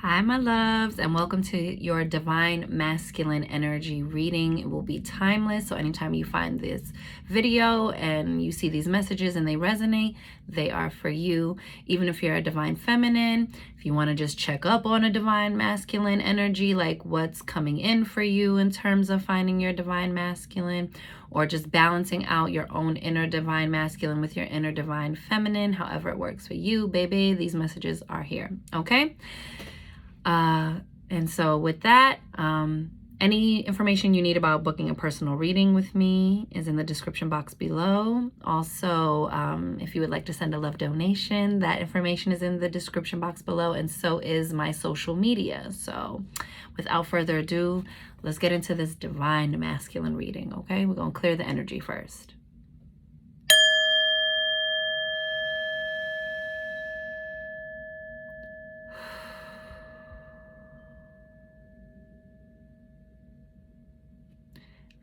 Hi, my loves, and welcome to your Divine Masculine Energy reading. It will be timeless, so anytime you find this video and you see these messages and they resonate, they are for you. Even if you're a Divine Feminine, if you want to just check up on a Divine Masculine energy, like what's coming in for you in terms of finding your Divine Masculine, or just balancing out your own inner Divine Masculine with your inner Divine Feminine, however it works for you, baby, these messages are here, okay? And so with that, any information you need about booking a personal reading with me is in the description box below. Also, if you would like to send a love donation, that information is in the description box below, and so is my social media. So without further ado, let's get into this Divine Masculine reading, okay? We're going to clear the energy first.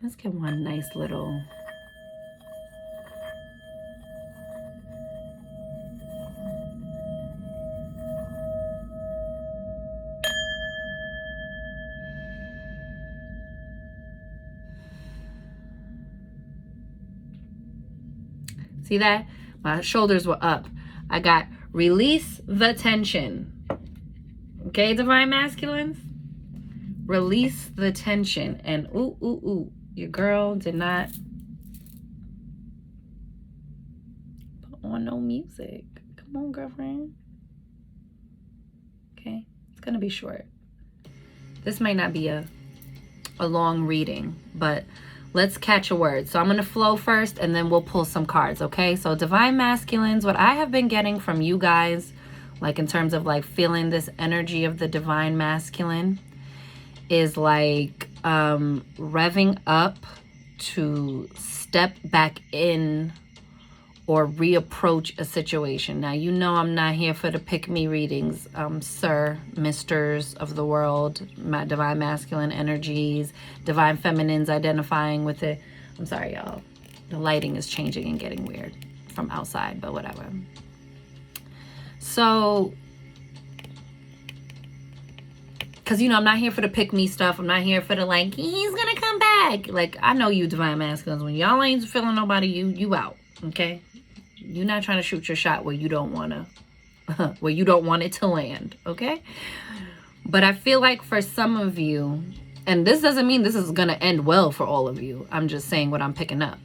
Let's get one nice little see that? My shoulders were up. I got release the tension. Okay, Divine Masculines? Release the tension. And ooh. Your girl did not put on no music. Come on, girlfriend. Okay, it's gonna be short. This might not be a long reading, but let's catch a word. So I'm gonna flow first and then we'll pull some cards, okay? So Divine Masculines, what I have been getting from you guys, like in terms of like feeling this energy of the Divine Masculine, is like revving up to step back in or reapproach a situation. Now, you know I'm not here for the pick-me readings, sir, misters of the world, my Divine Masculine energies, Divine Feminines identifying with it. I'm sorry, y'all. The lighting is changing and getting weird from outside, but whatever. So, because, you know, I'm not here for the pick-me stuff. I'm not here for the, like, he's going to come back. Like, I know you Divine Masculines. When y'all ain't feeling nobody, you out, okay? You're not trying to shoot your shot where you don't want to, where you don't want it to land, okay? But I feel like for some of you, and this doesn't mean this is going to end well for all of you. I'm just saying what I'm picking up.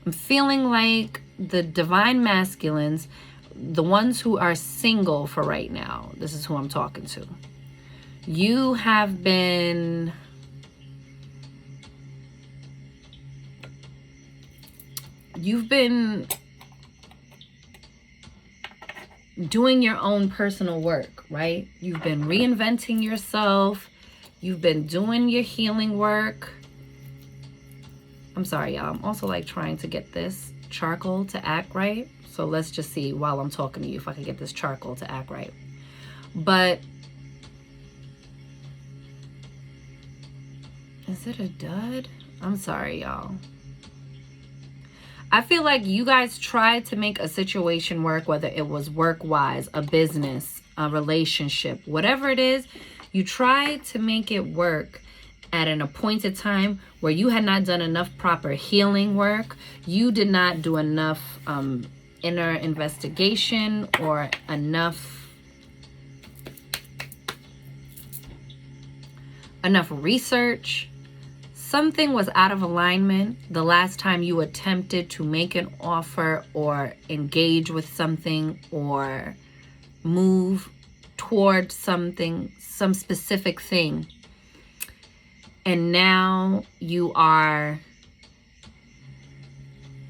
I'm feeling like the Divine Masculines, the ones who are single for right now, this is who I'm talking to. You have been doing your own personal work, right? You've been reinventing yourself. You've been doing your healing work. I'm sorry, y'all. I'm also like trying to get this charcoal to act right. So let's just see while I'm talking to you if I can get this charcoal to act right. But is it a dud? I'm sorry, y'all. I feel like you guys tried to make a situation work, whether it was work-wise, a business, a relationship, whatever it is, you tried to make it work at an appointed time where you had not done enough proper healing work. You did not do enough inner investigation or enough research. Something was out of alignment the last time you attempted to make an offer or engage with something or move toward something, some specific thing. And now you are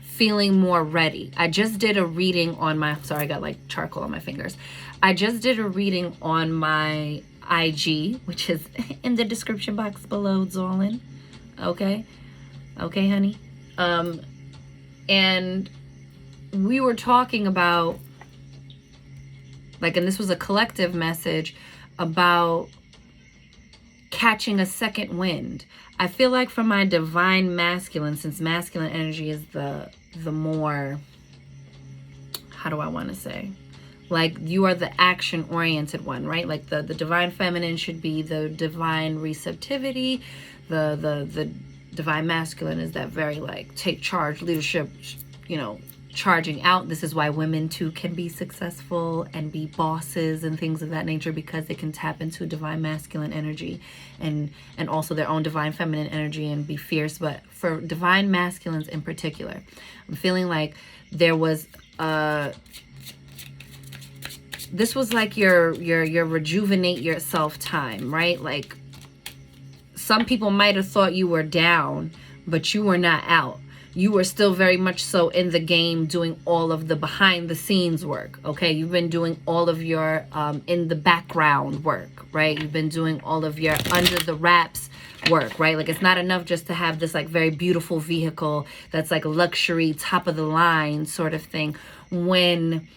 feeling more ready. I just did a reading on my, sorry, I got like charcoal on my fingers. I just did a reading on my IG, which is in the description box below, darling. Okay, honey. And we were talking about, like, and this was a collective message about catching a second wind. I feel like for my Divine Masculine, since masculine energy is the more, how do I want to say, Like you are the action oriented one, right? Like the divine feminine should be the divine receptivity. The divine masculine is that very like take charge, leadership, you know, charging out. This is why women too can be successful and be bosses and things of that nature, because they can tap into divine masculine energy and also their own divine feminine energy and be fierce. But for divine masculines in particular, I'm feeling like there was this was like your rejuvenate yourself time, right? Like some people might have thought you were down, but you were not out. You were still very much so in the game, doing all of the behind the scenes work. Okay, you've been doing all of your in the background work, right? You've been doing all of your under the wraps work, right? Like it's not enough just to have this like very beautiful vehicle that's like luxury, top of the line sort of thing, when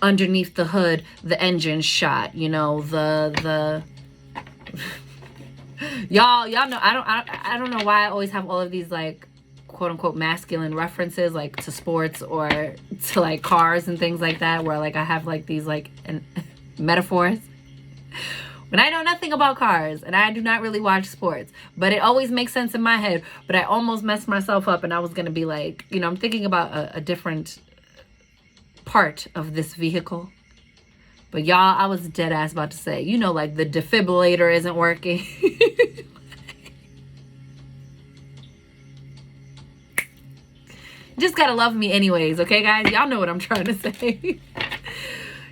underneath the hood the engine's shot, you know, the y'all know I don't know why I always have all of these like quote unquote masculine references like to sports or to like cars and things like that, where like I have like these like metaphors when I know nothing about cars and I do not really watch sports, but it always makes sense in my head. But I almost messed myself up and I was gonna be like, you know, I'm thinking about a different part of this vehicle. But y'all, I was dead ass about to say, you know, like the defibrillator isn't working. Just gotta love me anyways, okay guys? Y'all know what I'm trying to say.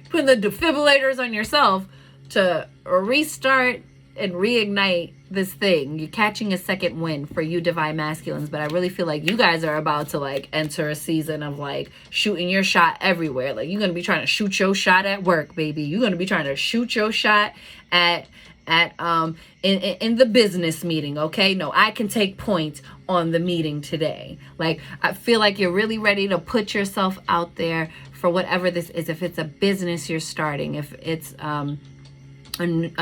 Putting the defibrillators on yourself to restart and reignite this thing. You're catching a second wind for you divine masculines, but I really feel like you guys are about to like enter a season of like shooting your shot everywhere. Like you're gonna be trying to shoot your shot at work, baby. You're gonna be trying to shoot your shot at in the business meeting. Okay, no, I can take point on the meeting today. Like I feel like you're really ready to put yourself out there for whatever this is. If it's a business you're starting, if it's a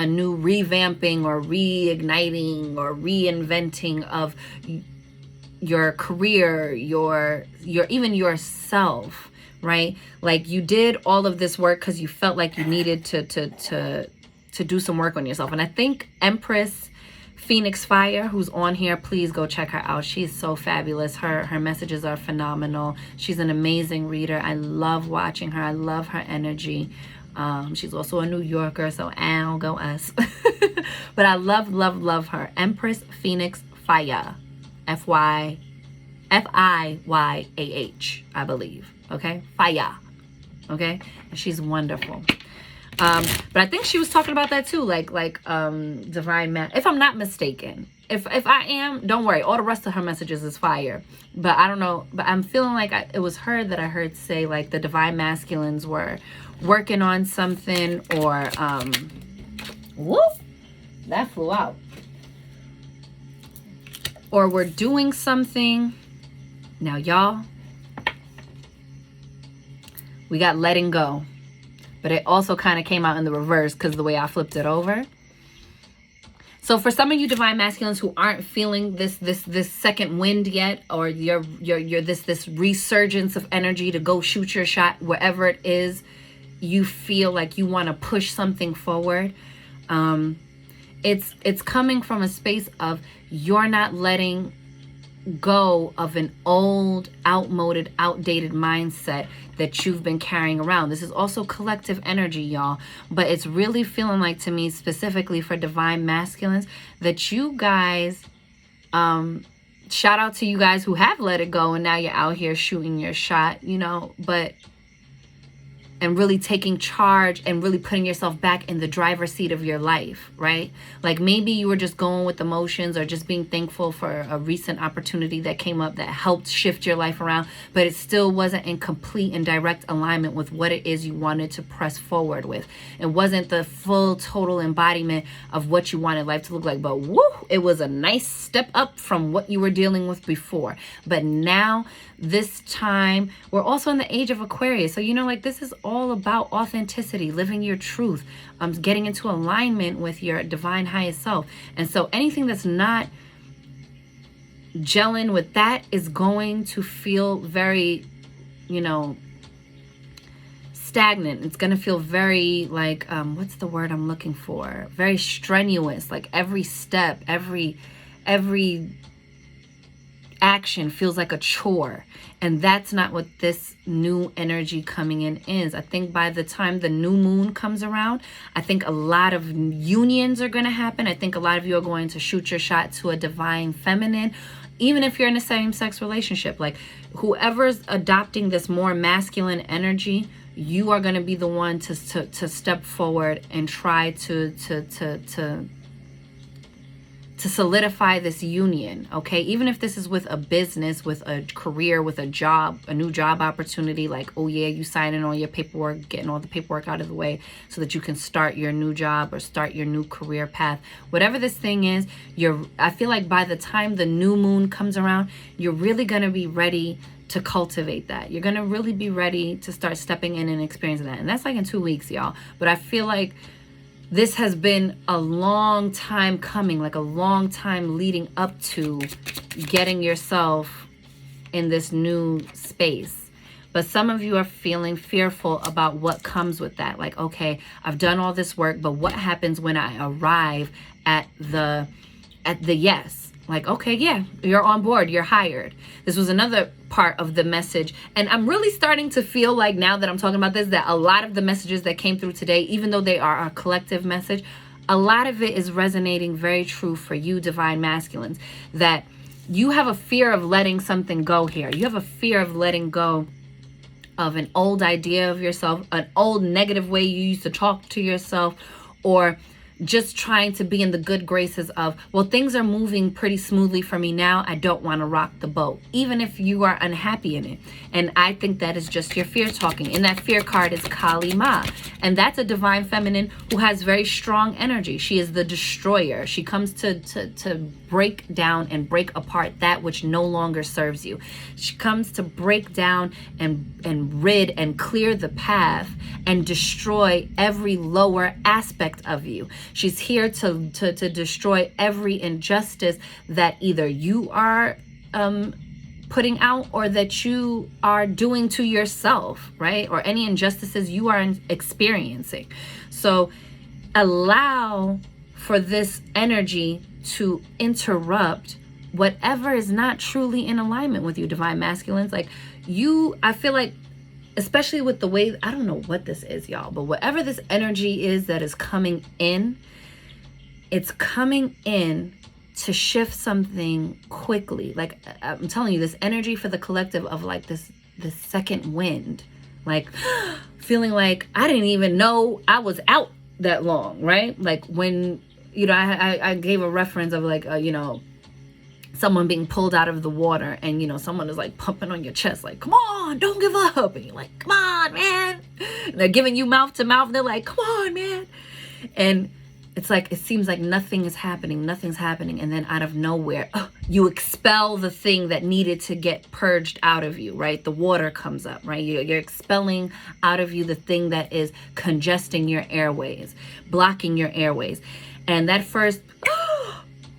new revamping or reigniting or reinventing of your career, your even yourself, right? Like you did all of this work because you felt like you needed to do some work on yourself. And I think Empress Phoenix Fire, who's on here, please go check her out. She's so fabulous. Her messages are phenomenal. She's an amazing reader. I love watching her. I love her energy. She's also a New Yorker, so ow, go us. But I love her. Empress Phoenix Fire. F-I-Y-A-H, I believe. Okay? Fire. Okay? And she's wonderful. But I think she was talking about that too, like divine man. If I'm not mistaken, if I am, don't worry. All the rest of her messages is fire. But I don't know. But I'm feeling like it was her that I heard say like the divine masculines were working on something, or whoop, that flew out. Or we're doing something. Now, y'all, we got letting go. But it also kind of came out in the reverse because the way I flipped it over. So for some of you divine masculines who aren't feeling this second wind yet, or you're this resurgence of energy to go shoot your shot wherever it is you feel like you want to push something forward, it's coming from a space of you're not letting go of an old, outmoded, outdated mindset that you've been carrying around. This is also collective energy, y'all, but it's really feeling like, to me, specifically for divine masculines, that you guys, shout out to you guys who have let it go and now you're out here shooting your shot, you know, and really taking charge and really putting yourself back in the driver's seat of your life, right? Like maybe you were just going with emotions or just being thankful for a recent opportunity that came up that helped shift your life around, but it still wasn't in complete and direct alignment with what it is you wanted to press forward with. It wasn't the full total embodiment of what you wanted life to look like, but woo, it was a nice step up from what you were dealing with before. But now, this time, we're also in the age of Aquarius. So, you know, like this is all about authenticity, living your truth, getting into alignment with your divine highest self. And so anything that's not gelling with that is going to feel very, you know, stagnant. It's going to feel very like, what's the word I'm looking for? Very strenuous. Like every step, every action feels like a chore. And that's not what this new energy coming in is. I think by the time the new moon comes around, I think a lot of unions are going to happen. I think a lot of you are going to shoot your shot to a divine feminine, even if you're in a same-sex relationship. Like whoever's adopting this more masculine energy, you are going to be the one to step forward and try to solidify this union, okay? Even if this is with a business, with a career, with a job, a new job opportunity, like, oh yeah, you signing all your paperwork, getting all the paperwork out of the way so that you can start your new job or start your new career path. Whatever this thing is, I feel like by the time the new moon comes around, you're really gonna be ready to cultivate that. You're gonna really be ready to start stepping in and experiencing that. And that's like in 2 weeks, y'all. But I feel like this has been a long time coming, like a long time leading up to getting yourself in this new space. But some of you are feeling fearful about what comes with that. Like, okay, I've done all this work, but what happens when I arrive at the yes? Like, okay, yeah, you're on board, you're hired. This was another part of the message. And I'm really starting to feel like now that I'm talking about this, that a lot of the messages that came through today, even though they are a collective message, a lot of it is resonating very true for you, divine masculines, that you have a fear of letting something go here. You have a fear of letting go of an old idea of yourself, an old negative way you used to talk to yourself, or just trying to be in the good graces of, well, things are moving pretty smoothly for me now. I don't want to rock the boat, even if you are unhappy in it. And I think that is just your fear talking. And that fear card is Kali Ma. And that's a divine feminine who has very strong energy. She is the destroyer. She comes to break down and break apart that which no longer serves you. She comes to break down and rid and clear the path and destroy every lower aspect of you. She's here to destroy every injustice that either you are putting out or that you are doing to yourself, right? Or any injustices you are experiencing. So allow for this energy to interrupt whatever is not truly in alignment with you, divine masculines. Like I feel like, especially with the way, I don't know what this is, y'all, but whatever this energy is that is coming in, it's coming in to shift something quickly. Like I'm telling you, this energy for the collective of like this second wind, like feeling like I didn't even know I was out that long, right? Like when, I gave a reference of like, someone being pulled out of the water and, someone is like pumping on your chest, like, come on, don't give up. And you're like, come on, man. And they're giving you mouth to mouth. And they're like, come on, man. And it's like, it seems like nothing's happening. And then out of nowhere, you expel the thing that needed to get purged out of you, right? The water comes up, right? You're expelling out of you the thing that is congesting your airways, blocking your airways. And that first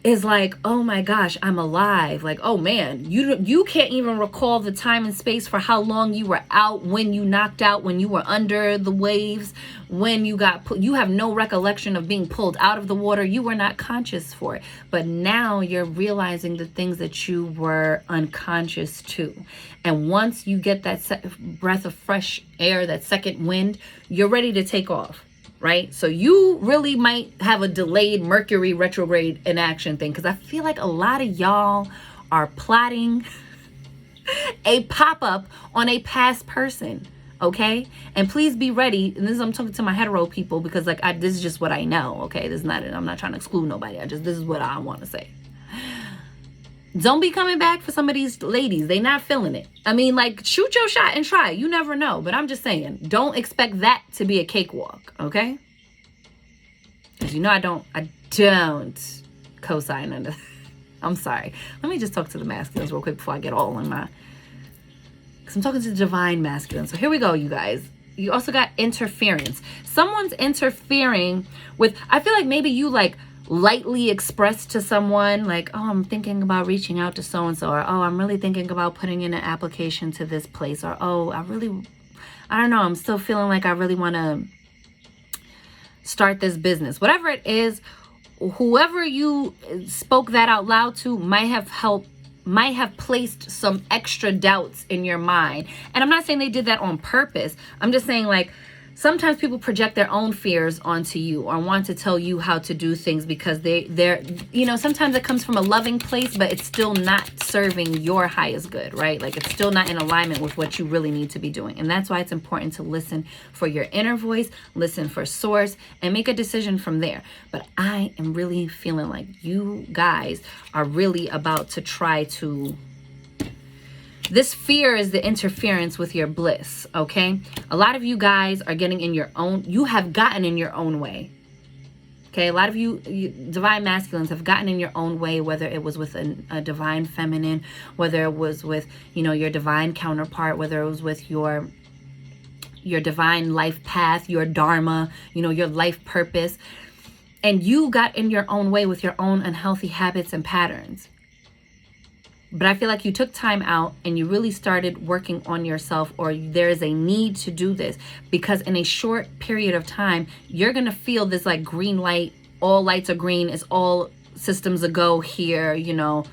is like, oh my gosh, I'm alive. Like, oh man, you can't even recall the time and space for how long you were out, when you knocked out, when you were under the waves, when you you have no recollection of being pulled out of the water. You were not conscious for it. But now you're realizing the things that you were unconscious to. And once you get that breath of fresh air, that second wind, you're ready to take off. Right? So you really might have a delayed Mercury retrograde in action thing, because I feel like a lot of y'all are plotting a pop-up on a past person. Okay? And please be ready. And this is, I'm talking to my hetero people, because like this is just what I know. Okay? This is not it. I'm not trying to exclude nobody. This is what I want to say. Don't be coming back for some of these ladies. They not feeling it. I mean, like, shoot your shot and try. You never know. But I'm just saying, don't expect that to be a cakewalk, okay? Because I don't co-sign under. I'm sorry. Let me just talk to the masculines real quick before I get all in my. Because I'm talking to the divine masculine. So here we go, you guys. You also got interference. Someone's interfering with. I feel like maybe you like lightly express to someone like, oh, I'm thinking about reaching out to so-and-so, or oh, I'm really thinking about putting in an application to this place, or oh, I don't know, I'm still feeling like I really want to start this business. Whatever it is, whoever you spoke that out loud to might have placed some extra doubts in your mind. And I'm not saying they did that on purpose. I'm just saying, like, sometimes people project their own fears onto you or want to tell you how to do things because they're, you know, sometimes it comes from a loving place, but it's still not serving your highest good, right? Like, it's still not in alignment with what you really need to be doing. And that's why it's important to listen for your inner voice, listen for source, and make a decision from there. But I am really feeling like you guys are really about to try to... This fear is the interference with your bliss, okay? A lot of you guys are getting in your own... You have gotten in your own way, okay? A lot of you divine masculines have gotten in your own way, whether it was with a divine feminine, whether it was with, you know, your divine counterpart, whether it was with your divine life path, your dharma, you know, your life purpose. And you got in your own way with your own unhealthy habits and patterns. But I feel like you took time out and you really started working on yourself, or there is a need to do this, because in a short period of time, you're going to feel this like green light. All lights are green. It's all systems a go here, you know,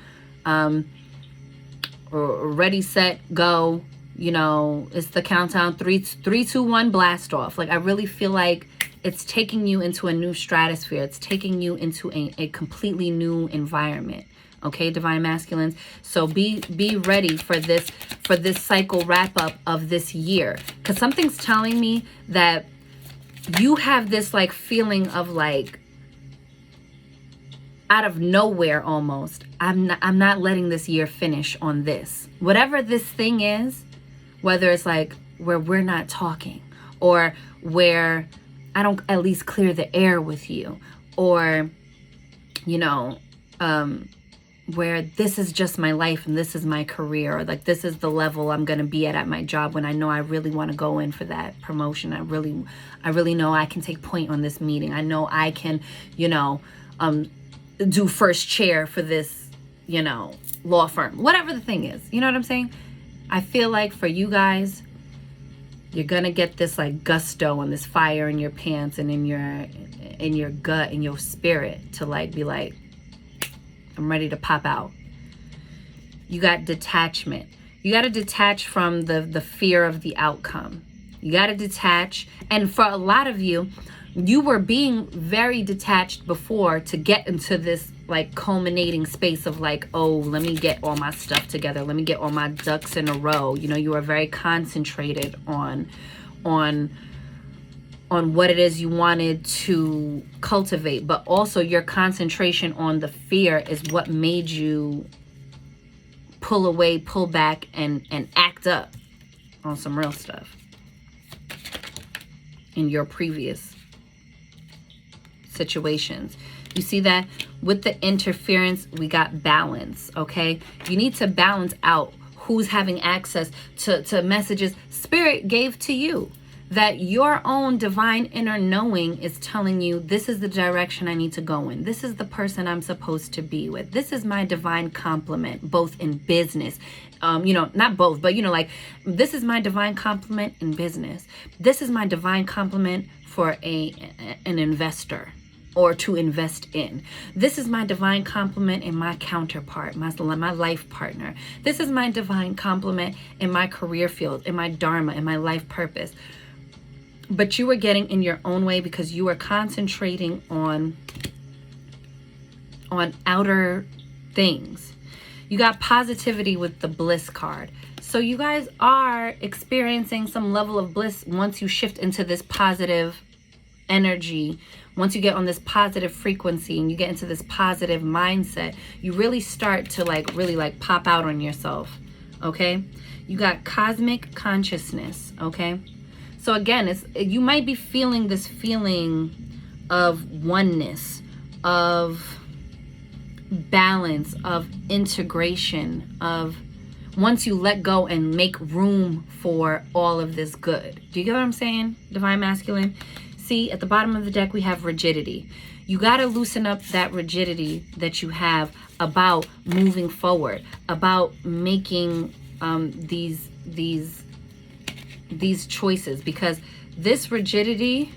ready, set, go. You know, it's the countdown, 3, 2, 1, blast off. Like, I really feel like it's taking you into a new stratosphere. It's taking you into a completely new environment. Okay, divine masculines. So be ready for this cycle wrap up of this year, because something's telling me that you have this like feeling of like out of nowhere almost. I'm not letting this year finish on this. Whatever this thing is, whether it's like where we're not talking, or where I don't at least clear the air with you, or you know, where this is just my life and this is my career, or like this is the level I'm going to be at my job when I know I really want to go in for that promotion. I really know I can take point on this meeting. I know I can, you know, do first chair for this, you know, law firm, whatever the thing is. You know what I'm saying? I feel like for you guys, you're going to get this like gusto and this fire in your pants and in your gut and your spirit to like be like, I'm ready to pop out. You got detachment. You got to detach from the fear of the outcome. You got to detach. And for a lot of you, you were being very detached before to get into this like culminating space of like, oh, let me get all my stuff together. Let me get all my ducks in a row. You know, you were very concentrated on what it is you wanted to cultivate, but also your concentration on the fear is what made you pull away, pull back, and act up on some real stuff in your previous situations. You see that with the interference, we got balance, okay? You need to balance out who's having access to messages Spirit gave to you. That your own divine inner knowing is telling you, this is the direction I need to go in. This is the person I'm supposed to be with. This is my divine complement, both in business. You know, not both, but, you know, like, this is my divine complement in business. This is my divine complement for an investor or to invest in. This is my divine complement in my counterpart, my life partner. This is my divine complement in my career field, in my dharma, in my life purpose. But you were getting in your own way because you were concentrating on outer things. You got positivity with the bliss card. So you guys are experiencing some level of bliss once you shift into this positive energy. Once you get on this positive frequency and you get into this positive mindset, you really start to like really like pop out on yourself. Okay? You got cosmic consciousness. Okay? So again, you might be feeling this feeling of oneness, of balance, of integration, of once you let go and make room for all of this good. Do you get what I'm saying, divine masculine? See, at the bottom of the deck, we have rigidity. You got to loosen up that rigidity that you have about moving forward, about making these these choices, because this rigidity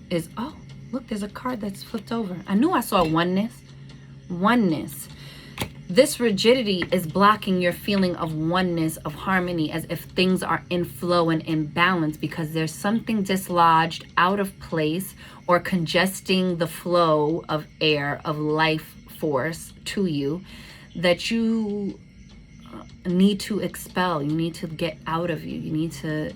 is, oh, look, there's a card that's flipped over. I knew I saw oneness. Oneness. This rigidity is blocking your feeling of oneness, of harmony, as if things are in flow and in balance, because there's something dislodged, out of place, or congesting the flow of air, of life force to you, that you need to expel. You need to get out of you. You need to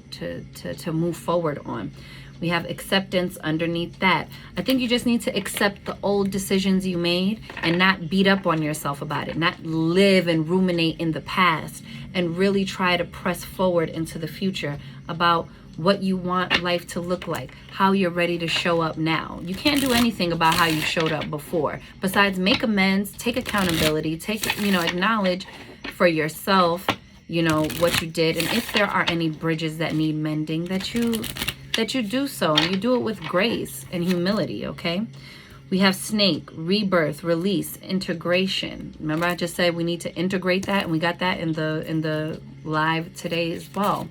move forward on. We have acceptance underneath that. I think you just need to accept the old decisions you made and not beat up on yourself about it, not live and ruminate in the past, and really try to press forward into the future about what you want life to look like, how you're ready to show up now. You can't do anything about how you showed up before, besides make amends, take accountability, acknowledge for yourself, what you did. And if there are any bridges that need mending, that you do so, and you do it with grace and humility, okay? We have snake, rebirth, release, integration. Remember I just said we need to integrate that, and we got that in the live today as well.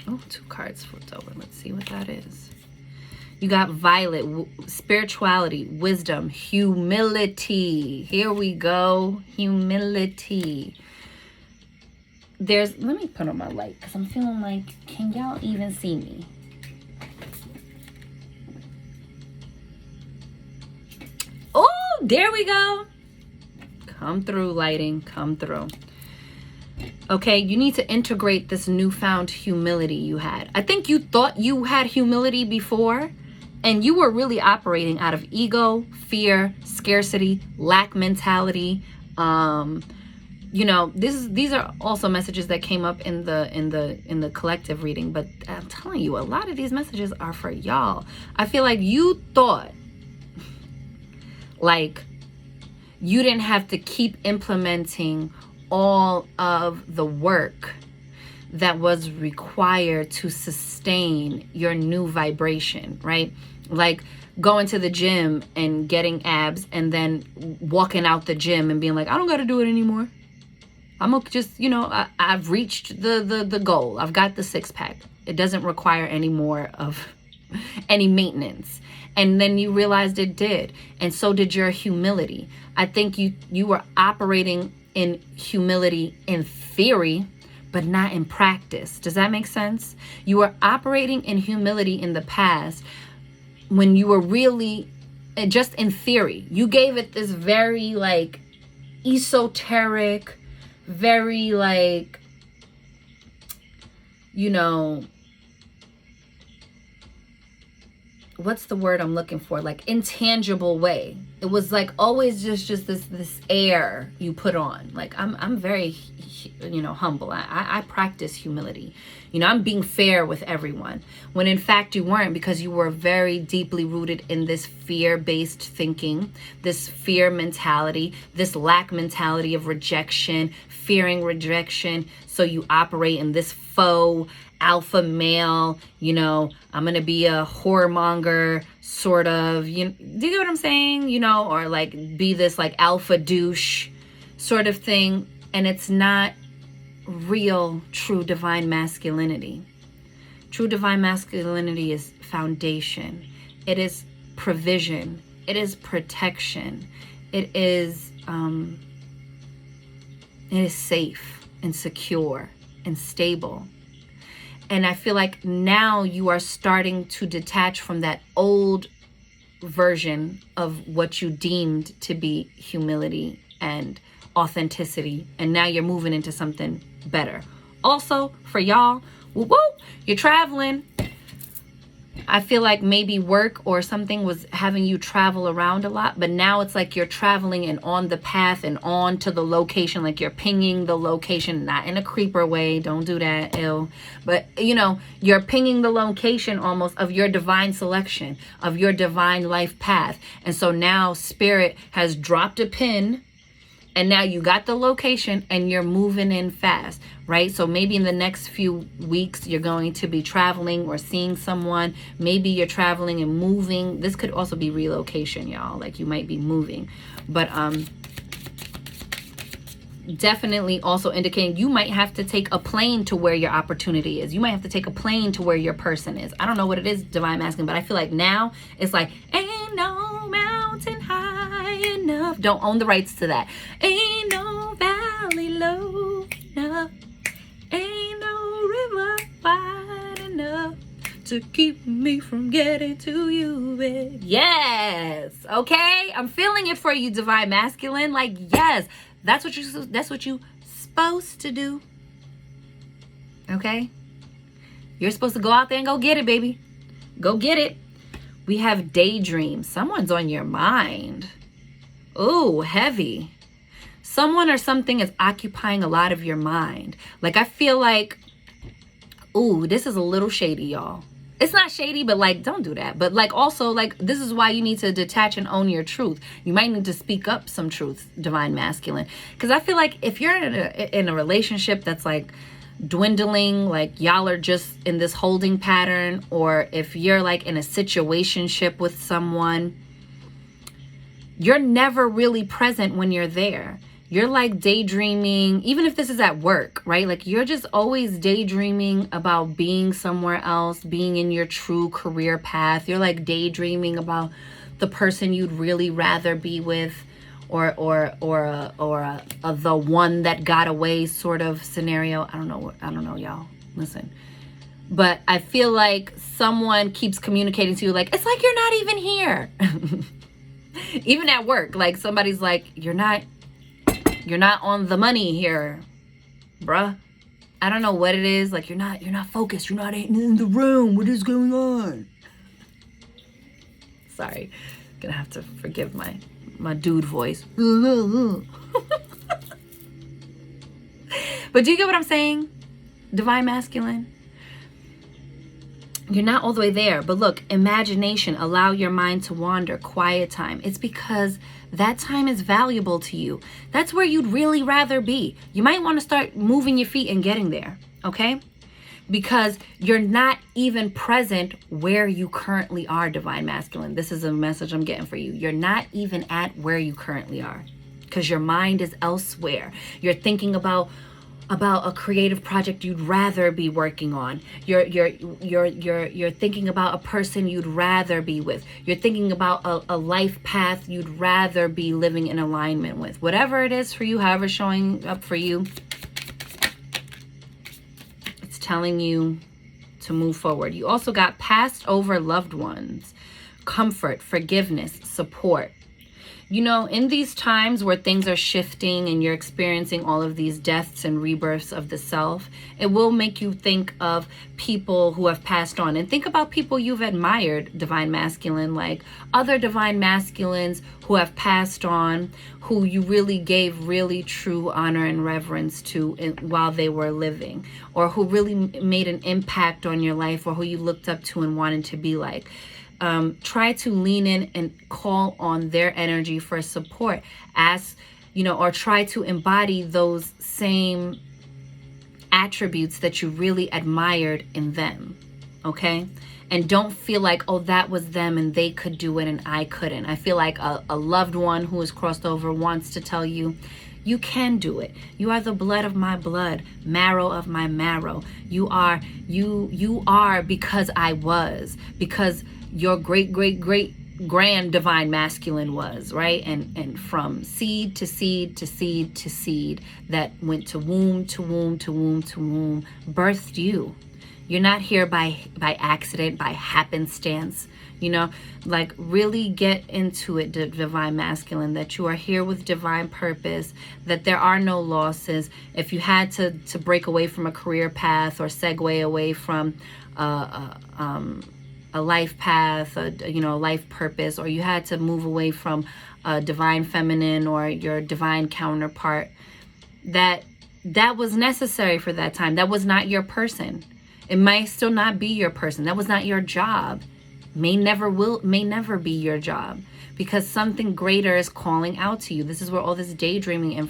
Oh, 2 cards flipped over. Let's see what that is. You got violet, spirituality, wisdom, humility. Here we go, humility. Let me put on my light, because I'm feeling like, can y'all even see me? Oh, there we go. Come through, lighting, come through. Okay, you need to integrate this newfound humility you had. I think you thought you had humility before, and you were really operating out of ego, fear, scarcity, lack mentality. These are also messages that came up in the collective reading, but I'm telling you, a lot of these messages are for y'all. I feel like you thought like you didn't have to keep implementing all of the work that was required to sustain your new vibration, right? Like going to the gym and getting abs, and then walking out the gym and being like, I don't got to do it anymore. I'm gonna just, I've reached the goal. I've got the 6-pack. It doesn't require any more of any maintenance. And then you realized it did. And so did your humility. I think you were operating in humility in theory, but not in practice. Does that make sense? You were operating in humility in the past when you were really just in theory. You gave it this very like esoteric, very like, what's the word I'm looking for? Like intangible way. It was like always just this air you put on. Like I'm very, humble. I practice humility. I'm being fair with everyone. When in fact you weren't, because you were very deeply rooted in this fear-based thinking, this fear mentality, this lack mentality of rejection, fearing rejection. So you operate in this faux alpha male, I'm gonna be a whoremonger sort of, do you get what I'm saying? Or like be this like alpha douche sort of thing. And it's not real, true divine masculinity. True divine masculinity is foundation. It is provision. It is protection. It is safe and secure and stable. And I feel like now you are starting to detach from that old version of what you deemed to be humility and authenticity. And now you're moving into something better. Also, for y'all, you're traveling. I feel like maybe work or something was having you travel around a lot, but now it's like you're traveling and on the path and on to the location, like you're pinging the location, not in a creeper way. Don't do that, ill. But, you're pinging the location almost of your divine selection, of your divine life path. And so now spirit has dropped a pin, and now you got the location and you're moving in fast, right? So maybe in the next few weeks, you're going to be traveling or seeing someone. Maybe you're traveling and moving. This could also be relocation, y'all. Like you might be moving. But definitely also indicating you might have to take a plane to where your opportunity is. You might have to take a plane to where your person is. I don't know what it is, divine masculine, but I feel like now it's like, ain't no mountain high enough. Don't own the rights to that. Ain't no valley low enough. Ain't no river wide enough to keep me from getting to you, babe. Yes. Okay. I'm feeling it for you, divine masculine. Like, yes, that's what you supposed to do. Okay. You're supposed to go out there and go get it, baby. Go get it. We have daydreams. Someone's on your mind. Ooh, heavy. Someone or something is occupying a lot of your mind. Like, I feel like, ooh, this is a little shady, y'all. It's not shady, but like, don't do that. But like, also, like, this is why you need to detach and own your truth. You might need to speak up some truth, divine masculine. Because I feel like if you're in a relationship that's like dwindling, like y'all are just in this holding pattern, or if you're like in a situationship with someone, you're never really present when you're there. You're like daydreaming, even if this is at work, right? Like, you're just always daydreaming about being somewhere else, being in your true career path. You're like daydreaming about the person you'd really rather be with, or the one that got away sort of scenario. I don't know, y'all. Listen. But I feel like someone keeps communicating to you like, it's like you're not even here. Even at work, like somebody's like, you're not on the money here, bruh. I don't know what it is. Like, you're not focused. You're not in the room. What is going on? Sorry. Gonna have to forgive my dude voice. But do you get what I'm saying? Divine masculine. You're not all the way there. But look, imagination, allow your mind to wander, quiet time. It's because that time is valuable to you. That's where you'd really rather be. You might want to start moving your feet and getting there, okay? Because you're not even present where you currently are, divine masculine. This is a message I'm getting for you. You're not even at where you currently are because your mind is elsewhere. You're thinking about a creative project you'd rather be working on. You're thinking about a person you'd rather be with. You're thinking about a life path you'd rather be living in alignment with. Whatever it is for you, however showing up for you, it's telling you to move forward. You also got passed over loved ones, comfort, forgiveness, support. You know, in these times where things are shifting and you're experiencing all of these deaths and rebirths of the self, it will make you think of people who have passed on. And think about people you've admired, divine masculine, like other divine masculines who have passed on, who you really gave really true honor and reverence to while they were living, or who really made an impact on your life, or who you looked up to and wanted to be like. Try to lean in and call on their energy for support, or try to embody those same attributes that you really admired in them. Okay. And don't feel like, oh, that was them and they could do it and I couldn't. I feel like a loved one who has crossed over wants to tell you, you can do it. You are the blood of my blood, marrow of my marrow. You are because I was, because your great grand divine masculine was, right? And from seed to seed to seed to seed that went to womb to womb to womb to womb, birthed you. You're not here by accident, by happenstance. Like, really get into it, divine masculine, that you are here with divine purpose, that there are no losses. If you had to break away from a career path or segue away from a life path, a life purpose, or you had to move away from a divine feminine or your divine counterpart, that was necessary for that time. That was not your person. It might still not be your person. That was not your job. May never be your job, because something greater is calling out to you. This is where all this daydreaming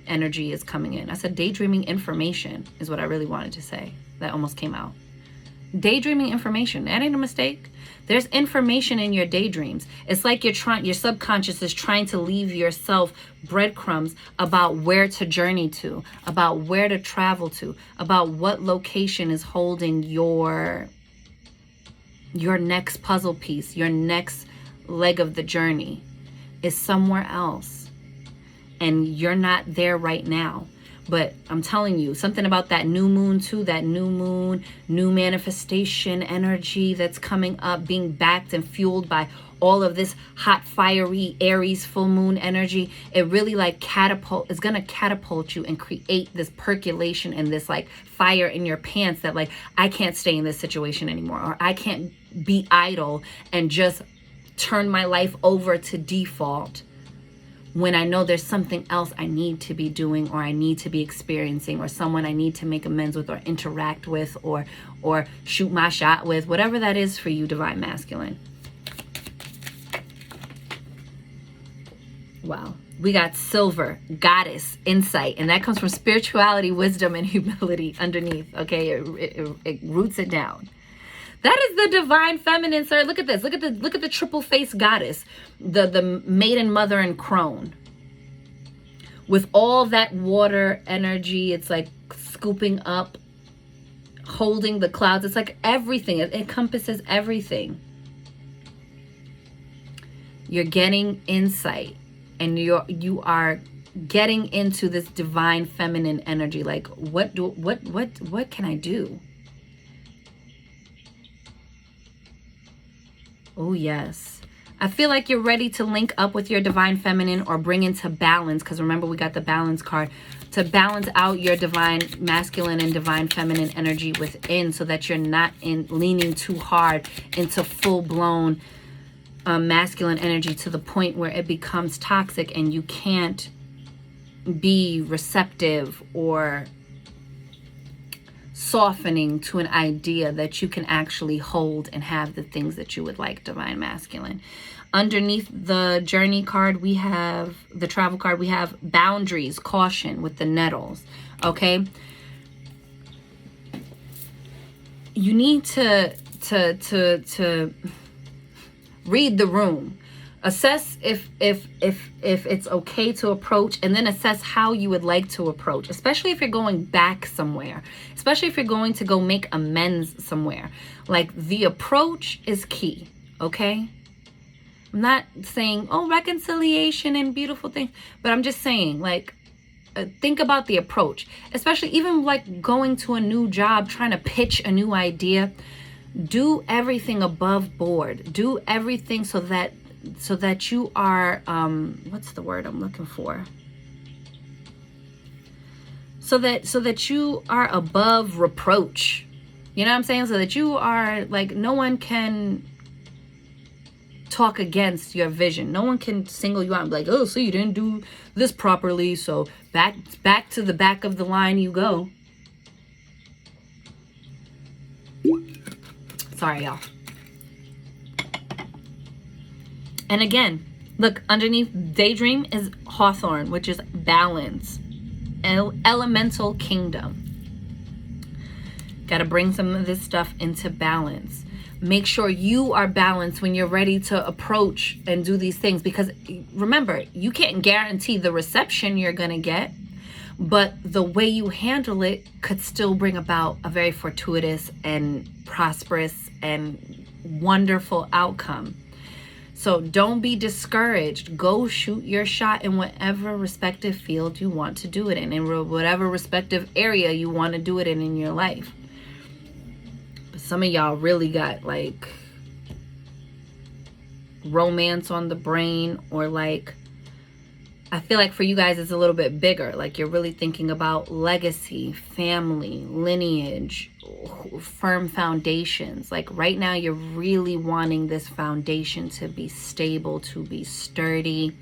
energy is coming in. I said daydreaming information is what I really wanted to say. That almost came out. Daydreaming information. That ain't a mistake. There's information in your daydreams. It's like your subconscious is trying to leave yourself breadcrumbs about where to journey to, about where to travel to, about what location is holding your next puzzle piece, your next leg of the journey is somewhere else. And you're not there right now. But I'm telling you, something about that new moon too, that new moon, new manifestation energy that's coming up, being backed and fueled by all of this hot, fiery Aries full moon energy. It really like it's going to catapult you and create this percolation and this like fire in your pants that like, I can't stay in this situation anymore, or I can't be idle and just turn my life over to default when I know there's something else I need to be doing, or I need to be experiencing, or someone I need to make amends with, or interact with, or shoot my shot with, whatever that is for you, Divine Masculine. Wow. We got silver, goddess, insight, and that comes from spirituality, wisdom, and humility underneath, okay? It roots it down. That is the divine feminine, sir. Look at this. Look at the triple face goddess, the maiden, mother, and crone. With all that water energy, it's like scooping up, holding the clouds. It's like everything. It encompasses everything. You're getting insight, and you are getting into this divine feminine energy. Like, what can I do? Oh, yes. I feel like you're ready to link up with your divine feminine or bring into balance, because remember we got the balance card, to balance out your divine masculine and divine feminine energy within, so that you're not leaning too hard into full-blown masculine energy to the point where it becomes toxic and you can't be receptive or softening to an idea that you can actually hold and have the things that you would like, divine masculine. Underneath the journey card, we have the travel card, we have boundaries, caution with the nettles. Okay, you need to read the room. Assess if it's okay to approach, and then assess how you would like to approach, especially if you're going back somewhere, especially if you're going to go make amends somewhere. Like, the approach is key, okay? I'm not saying, oh, reconciliation and beautiful things, but I'm just saying, like, think about the approach, especially even like going to a new job, trying to pitch a new idea. Do everything above board. Do everything so that you are, what's the word I'm looking for? So that you are above reproach. You know what I'm saying? So that you are like, no one can talk against your vision. No one can single you out and be like, oh, so you didn't do this properly, so back to the back of the line you go. Sorry, y'all. And again, look, underneath daydream is hawthorn, which is balance, elemental kingdom. Got to bring some of this stuff into balance. Make sure you are balanced when you're ready to approach and do these things, because remember, you can't guarantee the reception you're going to get, but the way you handle it could still bring about a very fortuitous and prosperous and wonderful outcome. So don't be discouraged. Go shoot your shot in whatever respective field you want to do it in whatever respective area you want to do it in your life. But some of y'all really got like romance on the brain, or like, I feel like for you guys it's a little bit bigger. Like, you're really thinking about legacy, family, lineage, firm foundations. Like, right now you're really wanting this foundation to be stable, to be sturdy.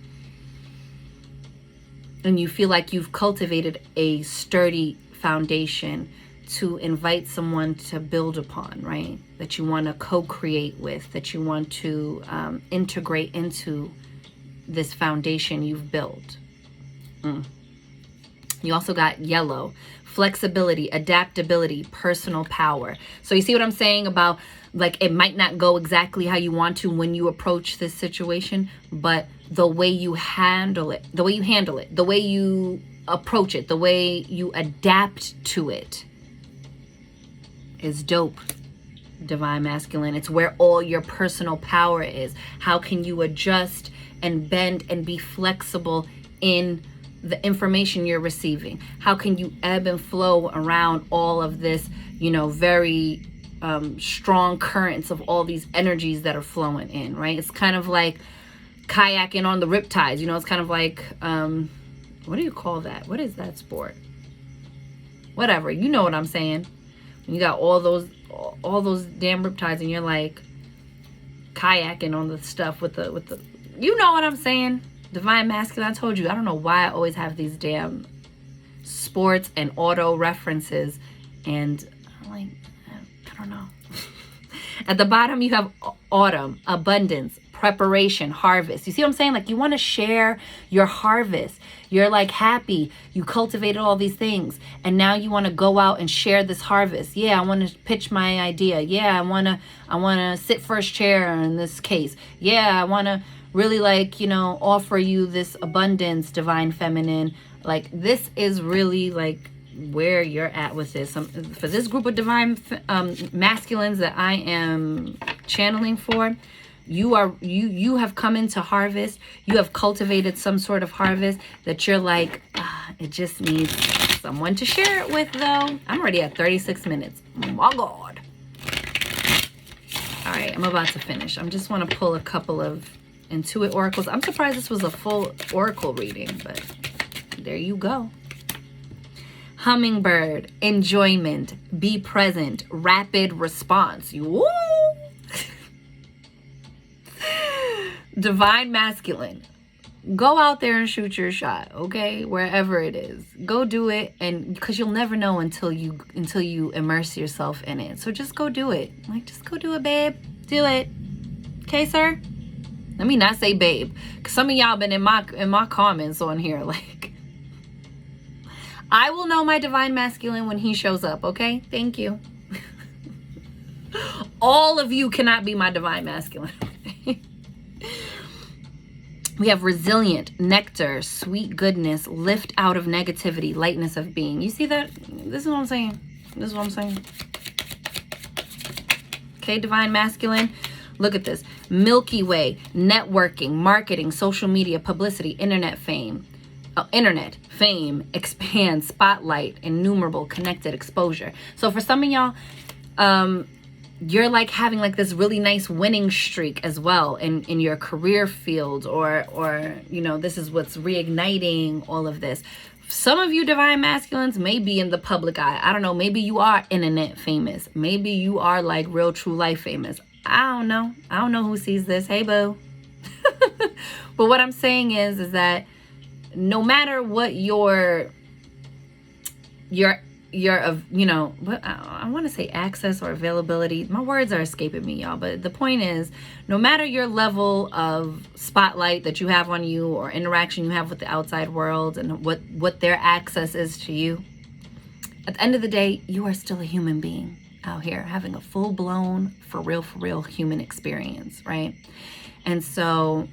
And you feel like you've cultivated a sturdy foundation to invite someone to build upon, right? That you want to co-create with, that you want to integrate into this foundation you've built. You also got yellow flexibility, adaptability, personal power. So you see what I'm saying about, like, it might not go exactly how you want to when you approach this situation, but the way you handle it, the way you approach it, the way you adapt to it is dope, Divine Masculine. It's where all your personal power is. How can you adjust and bend and be flexible in the information you're receiving? How can you ebb and flow around all of this, very strong currents of all these energies that are flowing in, right? It's kind of like kayaking on the riptides. It's kind of like, what do you call that? What is that sport? Whatever, you know what I'm saying. You got all those damn riptides, and you're like kayaking on the stuff with the, you know what I'm saying. Divine Masculine, I told you, I don't know why I always have these damn sports and auto references, and I'm like, I don't know. At the bottom, you have autumn, abundance, preparation, harvest. You see what I'm saying? Like, you want to share your harvest. You're like happy. You cultivated all these things, and now you want to go out and share this harvest. Yeah, I want to pitch my idea. Yeah, I want to sit first chair in this case. Yeah, I want to really, like, offer you this abundance, Divine Feminine. Like, this is really like where you're at with this. For this group of Divine Masculines that I am channeling for, you have come into harvest. You have cultivated some sort of harvest that you're like, it just needs someone to share it with, though. I'm already at 36 minutes. My God. All right, I'm about to finish. I just want to pull a couple of Intuit oracles. I'm surprised this was a full oracle reading, but there you go. Hummingbird, enjoyment, be present, rapid response. Woo! Divine Masculine, go out there and shoot your shot, okay? Wherever it is, go do it, and because you'll never know until you immerse yourself in it. So just go do it. Like, just go do it, babe. Do it, okay, sir? Let me not say babe, because some of y'all been in my comments on here, like, I will know my Divine Masculine when he shows up, okay? Thank you. All of you cannot be my Divine Masculine. We have resilient, nectar, sweet goodness, lift out of negativity, lightness of being. You see that? This is what I'm saying. This is what I'm saying. Okay, Divine Masculine. Look at this. Milky Way, networking, marketing, social media, publicity, internet fame, expand, spotlight, innumerable, connected, exposure. So for some of y'all, you're like having like this really nice winning streak as well in your career field, or this is what's reigniting all of this. Some of you Divine Masculines may be in the public eye. I don't know. Maybe you are internet famous. Maybe you are like real true life famous. I don't know. I don't know who sees this. Hey, boo. But what I'm saying is that no matter what your what I want to say, access or availability. My words are escaping me, y'all. But the point is, no matter your level of spotlight that you have on you or interaction you have with the outside world and what their access is to you, at the end of the day, you are still a human being out here having a full-blown, for real human experience, right? And so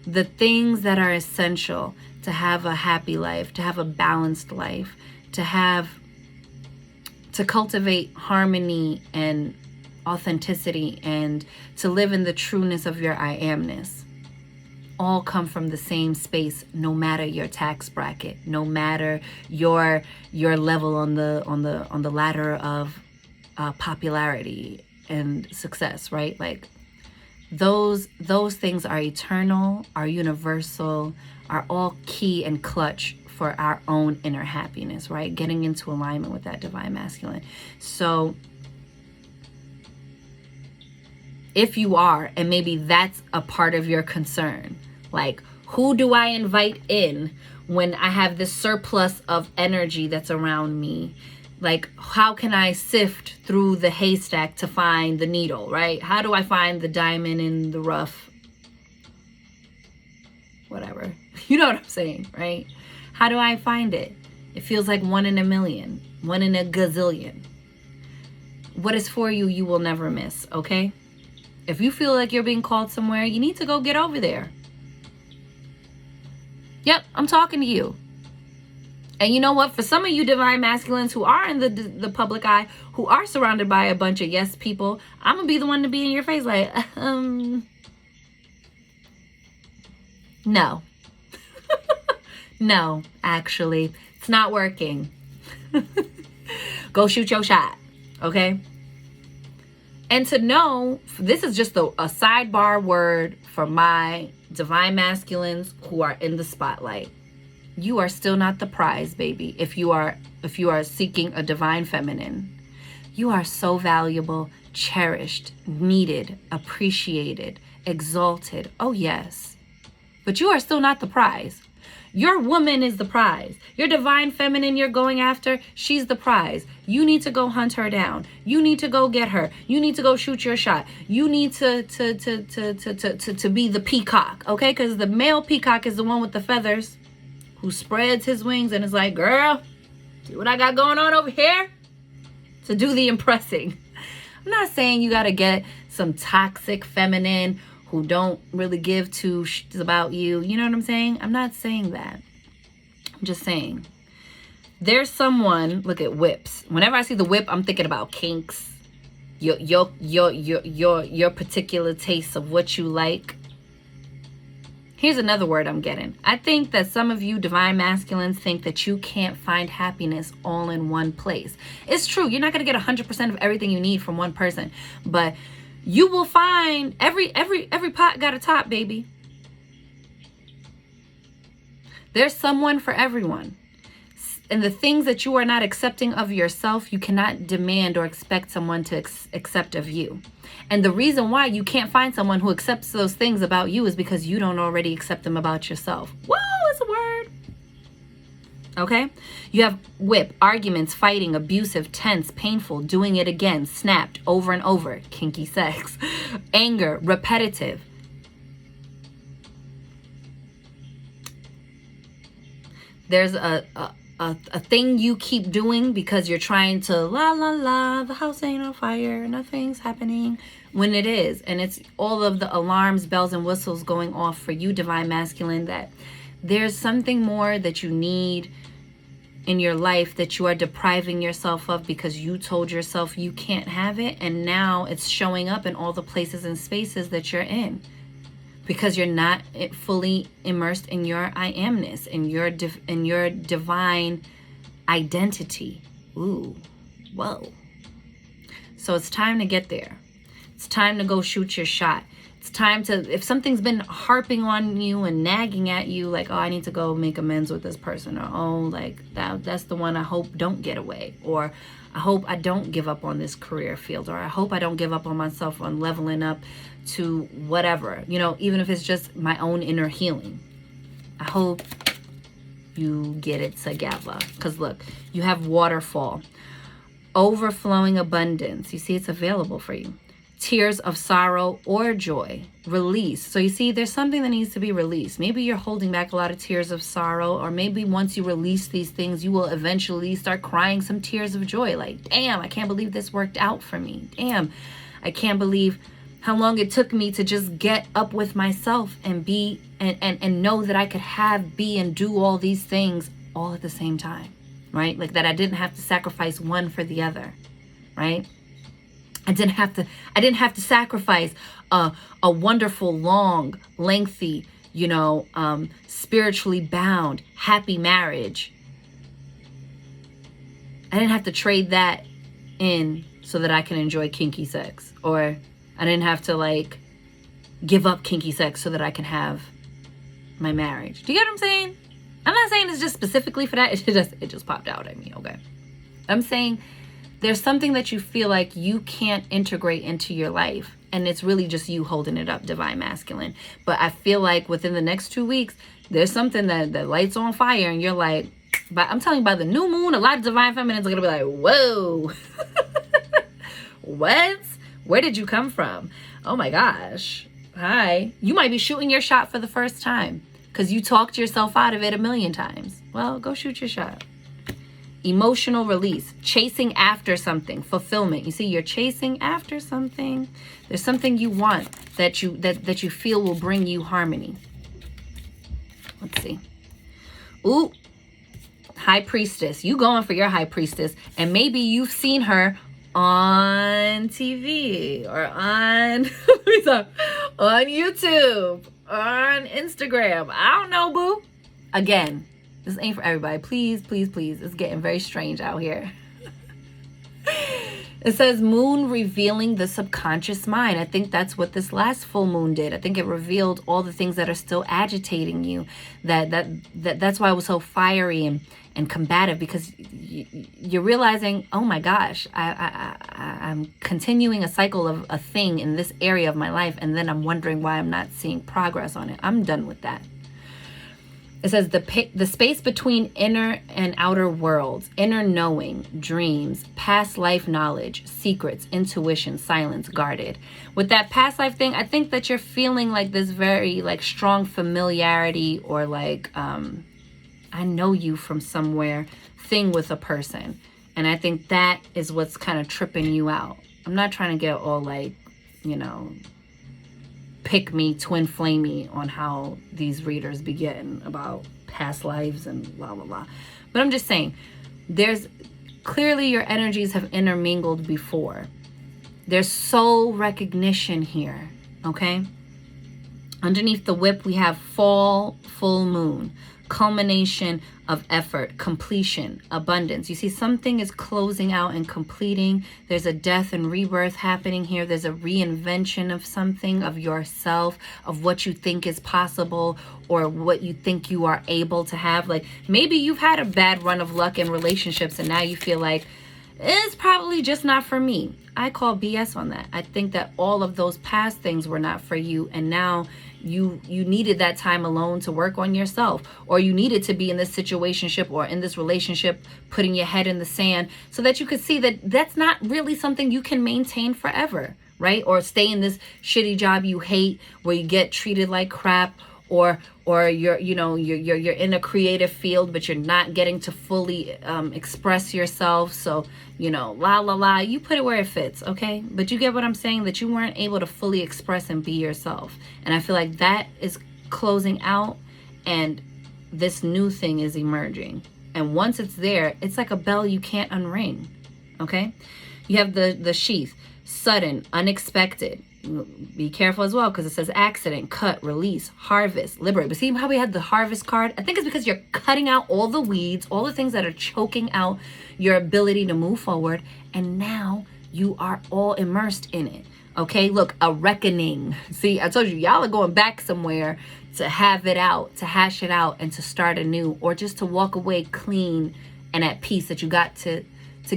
the things that are essential to have a happy life, to have a balanced life, to cultivate harmony and authenticity, and to live in the trueness of your I amness, all come from the same space, no matter your tax bracket, no matter your level on the ladder of popularity and success, right? Like those things are eternal, are universal, are all key and clutch for our own inner happiness, right? Getting into alignment with that Divine Masculine. So if you are, and maybe that's a part of your concern, like, who do I invite in when I have this surplus of energy that's around me? Like, how can I sift through the haystack to find the needle, right? How do I find the diamond in the rough? Whatever. You know what I'm saying, right? How do I find it? It feels like 1 in a million, 1 in a gazillion. What is for you, you will never miss, okay? If you feel like you're being called somewhere, you need to go get over there. Yep, I'm talking to you. And you know what? For some of you divine masculines who are in the public eye, who are surrounded by a bunch of yes people, I'm going to be the one to be in your face like, no. No, actually, it's not working. Go shoot your shot, okay? And to know, this is just a sidebar word for my divine masculines who are in the spotlight. You are still not the prize, baby. If you are seeking a divine feminine, you are so valuable, cherished, needed, appreciated, exalted. Oh, yes. But you are still not the prize. Your woman is the prize. Your divine feminine you're going after, she's the prize. You need to go hunt her down. You need to go get her. You need to go shoot your shot. You need to be the peacock, okay? Because the male peacock is the one with the feathers who spreads his wings and is like, girl, see what I got going on over here? To do the impressing. I'm not saying you got to get some toxic feminine who don't really give two shits about you. You know what I'm saying? I'm not saying that. I'm just saying there's someone, look at whips. Whenever I see the whip, I'm thinking about kinks, your particular taste of what you like. Here's another word I'm getting. I think that some of you divine masculines think that you can't find happiness all in one place. It's true. You're not going to get 100% of everything you need from one person, but you will find every pot got a top, baby. There's someone for everyone. And the things that you are not accepting of yourself, you cannot demand or expect someone to accept of you. And the reason why you can't find someone who accepts those things about you is because you don't already accept them about yourself. Whoa, it's a word. Okay? You have whip, arguments, fighting, abusive, tense, painful, doing it again, snapped, over and over, kinky sex, anger, repetitive. There's a thing you keep doing because you're trying to the house ain't on fire, nothing's happening, when it is. And it's all of the alarms, bells, and whistles going off for you, divine masculine, that there's something more that you need in your life that you are depriving yourself of because you told yourself you can't have it. And now it's showing up in all the places and spaces that you're in. Because you're not fully immersed in your I amness, in your divine identity. Ooh, whoa. So it's time to get there. It's time to go shoot your shot. It's time to, if something's been harping on you and nagging at you, like, oh, I need to go make amends with this person, or oh, like that's the one I hope don't get away, or I hope I don't give up on this career field, or I hope I don't give up on myself on leveling up to whatever, you know, even if it's just my own inner healing. I hope you get it together. Because look, you have waterfall, overflowing abundance. You see, it's available for you. Tears of sorrow or joy, release. So you see, there's something that needs to be released. Maybe you're holding back a lot of tears of sorrow, or maybe once you release these things, you will eventually start crying some tears of joy. Like, damn, I can't believe this worked out for me. Damn, I can't believe how long it took me to just get up with myself and be and know that I could have, be, and do all these things all at the same time, right? Like that I didn't have to sacrifice one for the other, right? I didn't have to sacrifice a wonderful, long, lengthy, spiritually bound, happy marriage. I didn't have to trade that in so that I can enjoy kinky sex, or I didn't have to give up kinky sex so that I can have my marriage. Do you get what I'm saying? I'm not saying it's just specifically for that. It just popped out at me, okay? I'm saying there's something that you feel like you can't integrate into your life, and it's really just you holding it up, divine masculine. But I feel like within the next 2 weeks, there's something that lights on fire, and you're like, but I'm telling you, by the new moon, a lot of divine feminines are gonna be like, whoa, what? Where did you come from? Oh my gosh. Hi. You might be shooting your shot for the first time because you talked yourself out of it 1,000,000 times. Well, go shoot your shot. emotional release, chasing after something, fulfillment. You see, you're chasing after something. There's something you want that you feel will bring you harmony. Let's see. Ooh, High Priestess. You going for your High Priestess, and maybe you've seen her on TV or on on YouTube, on Instagram. I don't know, boo. Again, this ain't for everybody. Please, please, please. It's getting very strange out here. It says moon revealing the subconscious mind. I think that's what this last full moon did. I think it revealed all the things that are still agitating you. That's why it was so fiery and combative, because you're realizing, oh my gosh, I'm continuing a cycle of a thing in this area of my life, and then I'm wondering why I'm not seeing progress on it. I'm done with that. It says the space between inner and outer worlds, inner knowing, dreams, past life knowledge, secrets, intuition, silence, guarded. With that past life thing, I think that you're feeling like this very like strong familiarity, or like I know you from somewhere thing with a person. And I think that is what's kind of tripping you out. I'm not trying to get all like, you know, pick me, twin flamey on how these readers begin about past lives and blah, blah, blah. But I'm just saying, there's clearly your energies have intermingled before. There's soul recognition here, okay? Underneath the whip, we have fall, full moon, culmination of effort, completion, abundance. You see, something is closing out and completing. There's a death and rebirth happening here. There's a reinvention of something, of yourself, of what you think is possible, or what you think you are able to have. Like maybe you've had a bad run of luck in relationships, and now you feel like it's probably just not for me. I call BS on that. I think that all of those past things were not for you, and now you needed that time alone to work on yourself, or you needed to be in this situationship or in this relationship putting your head in the sand so that you could see that that's not really something you can maintain forever, right? Or stay in this shitty job you hate where you get treated like crap, or you're in a creative field but you're not getting to fully express yourself. So, you know, you put it where it fits, okay? But you get what I'm saying, that you weren't able to fully express and be yourself. And I feel like that is closing out, and this new thing is emerging. And once it's there, it's like a bell you can't unring, okay? You have the sheath, sudden, unexpected. Be careful as well, because it says accident, cut, release, harvest, liberate. But see how we had the harvest card? I think it's because you're cutting out all the weeds, all the things that are choking out your ability to move forward, and now you are all immersed in it. Okay, look, a reckoning. See, I told you, y'all are going back somewhere to have it out, to hash it out, and to start anew, or just to walk away clean and at peace that you got to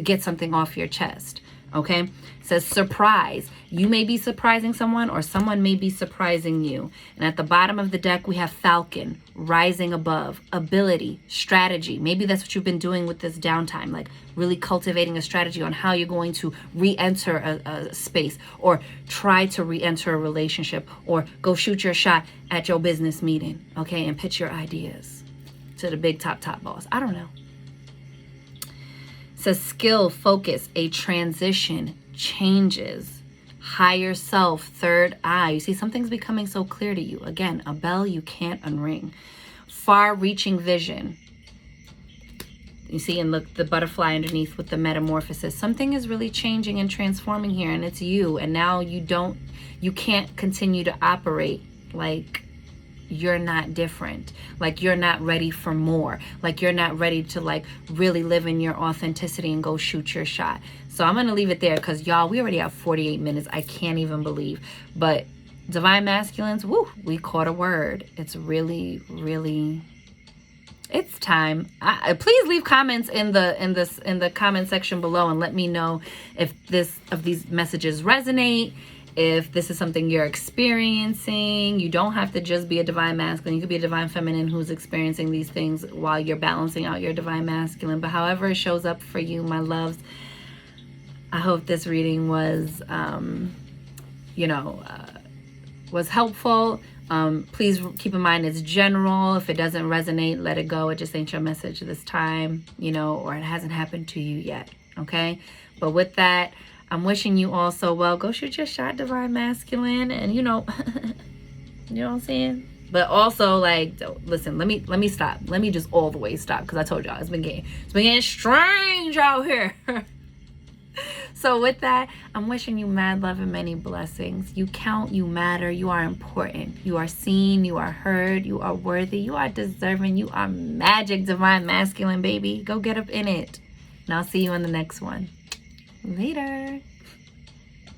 get something off your chest. Okay, it says surprise. You may be surprising someone, or someone may be surprising you. And at the bottom of the deck, we have falcon, rising above, ability, strategy. Maybe that's what you've been doing with this downtime, like really cultivating a strategy on how you're going to re-enter a space, or try to re-enter a relationship, or go shoot your shot at your business meeting, okay, and pitch your ideas to the big top boss. I don't know. It says skill, focus, a transition, changes, higher self, third eye. You see, something's becoming so clear to you. Again, a bell you can't unring. Far-reaching vision. You see, and look, the butterfly underneath with the metamorphosis. Something is really changing and transforming here, and it's you. And now you can't continue to operate like you're not different, like you're not ready for more, like you're not ready to like really live in your authenticity and go shoot your shot. So I'm gonna leave it there, because y'all, we already have 48 minutes. I can't even believe. But divine masculines, woo, we caught a word. It's really, really, it's time. Please leave comments in the comment section below and let me know if these messages resonate. If this is something you're experiencing. You don't have to just be a divine masculine. You could be a divine feminine who's experiencing these things while you're balancing out your divine masculine. But however it shows up for you, my loves, I hope this reading was, was helpful. Please keep in mind it's general. If it doesn't resonate, let it go. It just ain't your message this time, you know, or it hasn't happened to you yet. Okay. But with that, I'm wishing you all so well. Go shoot your shot, Divine Masculine. And you know, you know what I'm saying? But also, like, listen, let me stop. Let me just all the way stop, because I told y'all it's been getting strange out here. So with that, I'm wishing you mad love and many blessings. You count, you matter, you are important. You are seen, you are heard, you are worthy, you are deserving, you are magic, Divine Masculine, baby. Go get up in it. And I'll see you in the next one. Later.